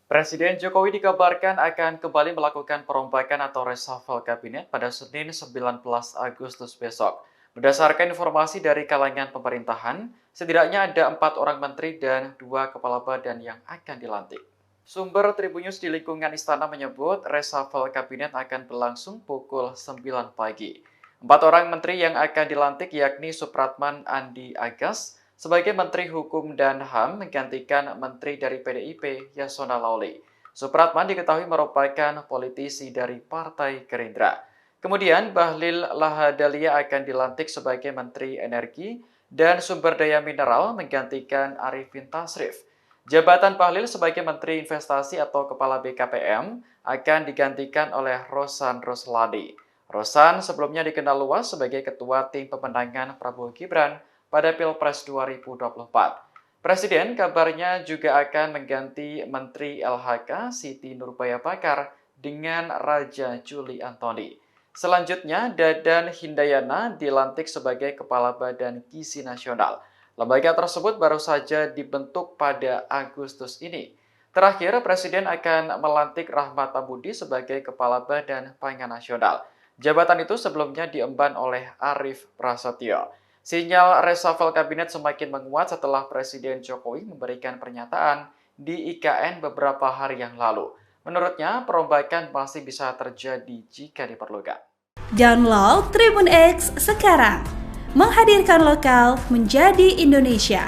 Presiden Jokowi dikabarkan akan kembali melakukan perombakan atau reshuffle kabinet pada Senin 19 Agustus besok. Berdasarkan informasi dari kalangan pemerintahan, setidaknya ada 4 orang menteri dan 2 kepala badan yang akan dilantik. Sumber Tribunnews di lingkungan istana menyebut reshuffle kabinet akan berlangsung pukul 9 pagi. 4 orang menteri yang akan dilantik yakni Supratman Andi Agas sebagai Menteri Hukum dan HAM menggantikan Menteri dari PDIP Yasona Lauli. Supratman diketahui merupakan politisi dari Partai Gerindra. Kemudian Bahlil Lahadalia akan dilantik sebagai Menteri Energi dan Sumber Daya Mineral menggantikan Arifin Tasrif. Jabatan Bahlil sebagai Menteri Investasi atau Kepala BKPM akan digantikan oleh Rosan Roslani. Rosan sebelumnya dikenal luas sebagai Ketua Tim Pemenangan Prabowo Gibran pada Pilpres 2024. Presiden kabarnya juga akan mengganti Menteri LHK Siti Nurbaya Bakar dengan Raja Juli Antoni. Selanjutnya, Dadan Hindayana dilantik sebagai Kepala Badan Gizi Nasional. Lembaga tersebut baru saja dibentuk pada Agustus ini. Terakhir, Presiden akan melantik Rahmat Tabudi sebagai Kepala Badan Pangan Nasional. Jabatan itu sebelumnya diemban oleh Arief Prasetyo. Sinyal reshuffle kabinet semakin menguat setelah Presiden Jokowi memberikan pernyataan di IKN beberapa hari yang lalu. Menurutnya, perombakan masih bisa terjadi jika diperlukan. Download Tribun X sekarang, menghadirkan lokal menjadi Indonesia.